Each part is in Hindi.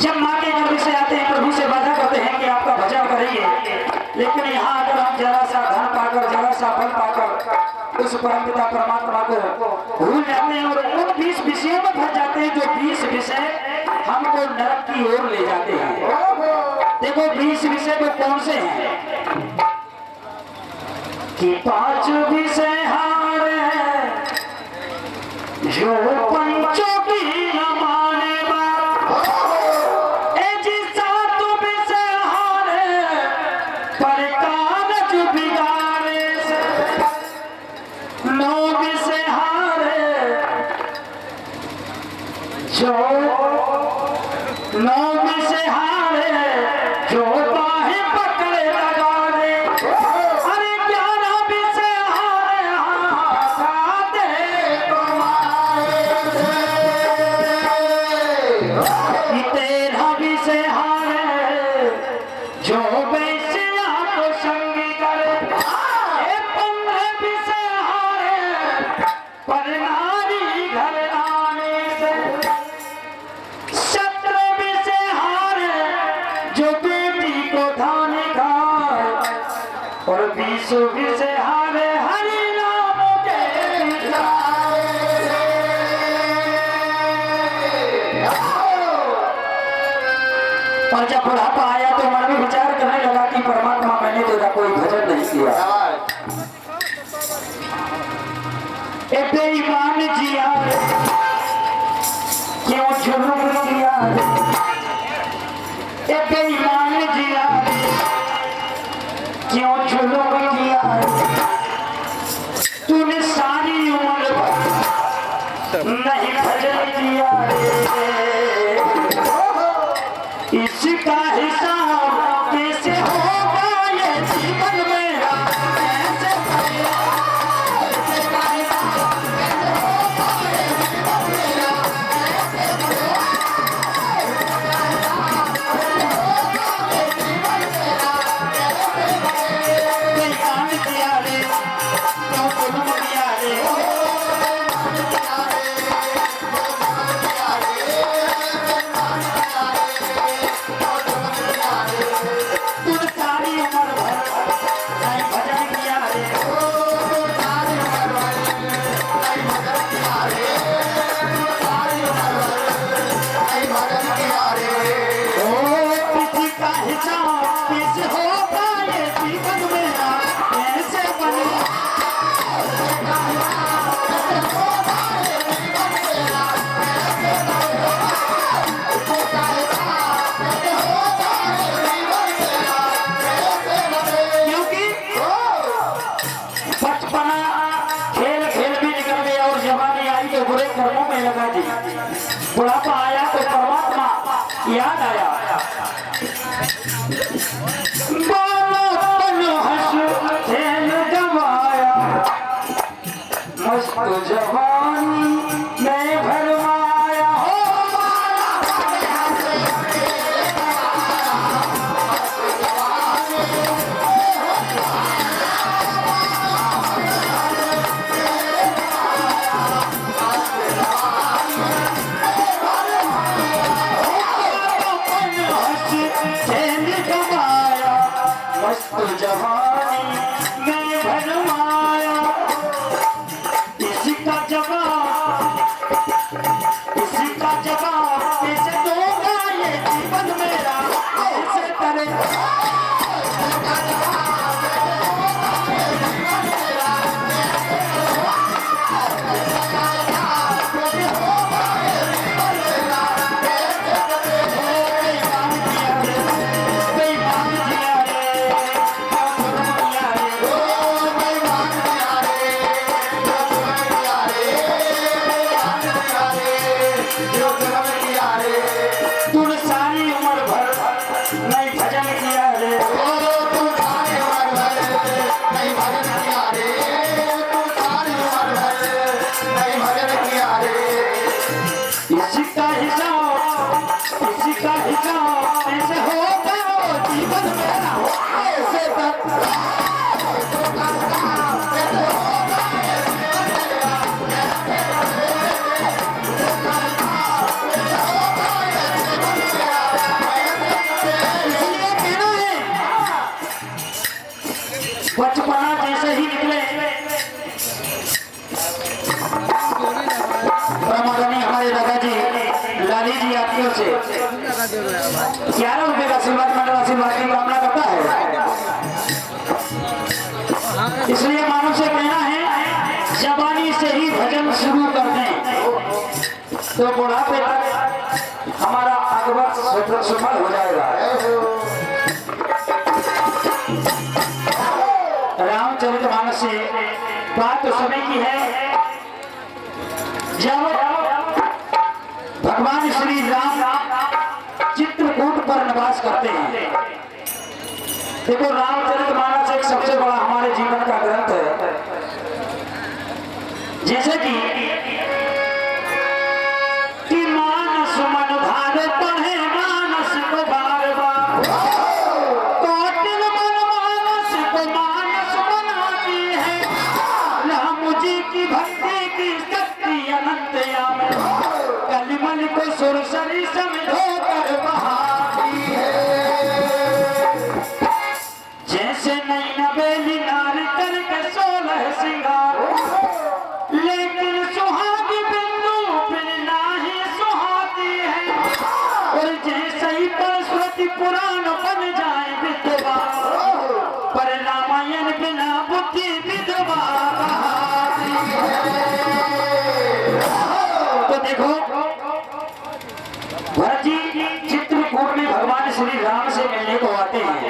जब माँ के गर्भ से आते हैं प्रभु से वादा करते हैं कि आपका भजन करेंगे, लेकिन यहाँ अगर हम जरा सा धन पाकर जरा सा फल पाकर उस परमपिता परमात्मा को भूल जाते हैं और उन 20 विषयों में फंस जाते हैं जो 20 विषय हमको नरक की ओर ले जाते हैं। देखो 20 विषय तो कौन से हैं कि 5 विषय हारे जो पंचों की न माने बात, ऐसी 7 विषय हारे पर कागज बिगाड़े से, 9 विषय हारे जो 9 विषय हारे जो बाहे पकड़े लगा दे, अरे 11 विषय हारे हाथे तुम्हारे, 13 विषय हारे जो वैश्या को संगी करे, 15 विषय हारे पर नारी घर आने से, 17 विषय हारे जो बेटी को धान खाए, और 20 विषय हारे हरि नाम के बिचारे। और जब बुढ़ापा आया तो मन में विचार करने लगा कि परमात्मा मैंने तेरा कोई भजन नहीं किया, ए बेईमान जिया क्यों जुल्म किया, ए बेईमान जिया क्यों जुल्म किया, तूने सारी उम्र नहीं भजन किया, इसका हिसाब कैसे होगा ये जीवन मेरा, कैसे बेईमान किया रे क्यों जुल्म किया रे, तूने सारी उम्र भर नहीं भजन किया रे, किसी का हिसाब कैसे होगा ये जीवन मेरा, कैसे बनेगा, क्योंकि बचपना खेल खेल भी निकल गया और जवानी आई तो बुरे कर्मों में लगा दी, बुढ़ापा आया तो परमात्मा याद आया, बालपन हंस खेल गवाया, मस्त जवानी में भरमाया, हो बालपन हंस खेल गवाया, मस्त जवानी में भरमाया, इसका जवाब कैसे दूंगा ये जीवन मेरा, कैसे करेगा, बेईमान जिया रे क्यों जुल्म किया रे, जो 11 रुपए का आशीर्वाद मंडल आशीर्वाद की कामना करता है। इसलिए मानव से कहना है जवानी से ही भजन शुरू कर दें तो बुढ़ापे तक हमारा अकबर सफल हो जाएगा। रामचरितमानस से बात तो समय की है जब भगवान श्री राम चित्रकूट पर निवास करते हैं। देखो रामचरितमानस एक सबसे बड़ा हमारे जीवन का ग्रंथ है। जैसे कि मानस मन धार पढ़े मानस को बार बार कौटिल मन मानस को मानस बनाती है। राम जी की भक्ति की शक्ति अनंत याम कलिमल को सुरसरी समझो कर बहाती है। जैसे नई नवेली नार करके 16 सिंगार लेकिन सुहागी बिंदु फिर नाही सुहाती है। और जैसे ही सरस्वती पुराण बन जाए विधवा पर रामायण बिना बुद्धि विधवा कहाती है। तो देखो भरत जी चित्रकूट में भगवान श्री राम से मिलने को आते हैं।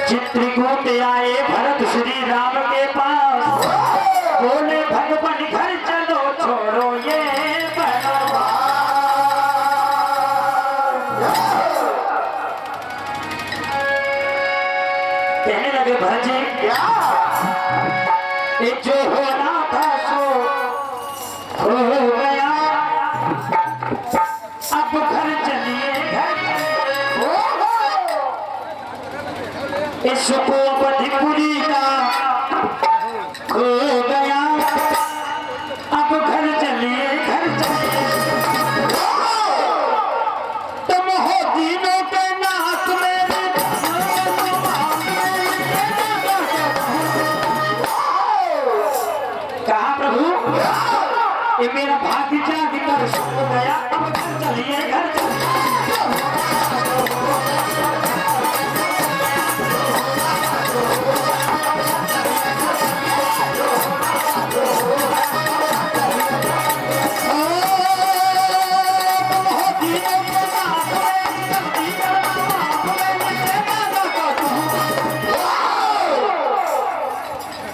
चित्रकूट आए भरत श्री राम के पास बोले भगवान घर चलो छोड़ो ये कहने लगे भरत जी ये जो होना था सो हो गया अब घर चलिए घर इसको बधिपुरी का खो गया अब घर चलिए घर चलिए। तुम हो तीनों के नाथ मेरे कहा प्रभु ये मेरा भाग्य जाग कर सो गया अब घर चलिए घर चलिए।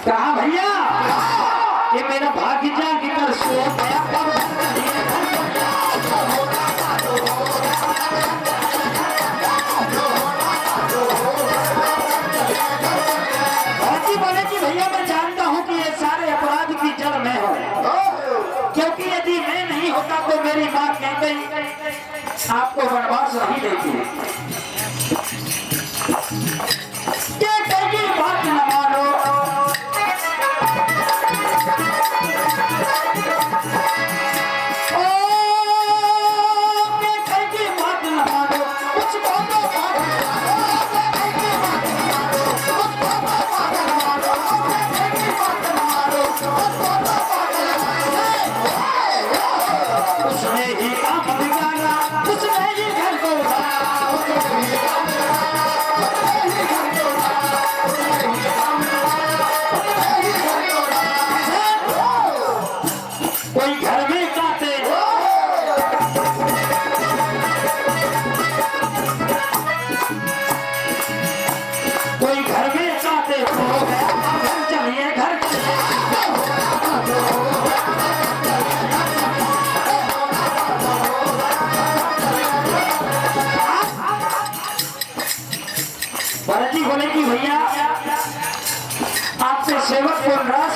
कहा भैया ये मेरा भाग्य जाग कर सो गया अब भाजी बोले कि भैया मैं जानता हूँ कि ये सारे अपराध की जड़ में हूँ क्योंकि यदि मैं नहीं होता तो मेरी माँ कह गई आपको वनवास नहीं देती। क्या कहेगी बात न मानो कोई घर में जाते कोई घर में जाते घर चलिए घर भरत जी बोले कि भैया आपसे सेवक को नाराज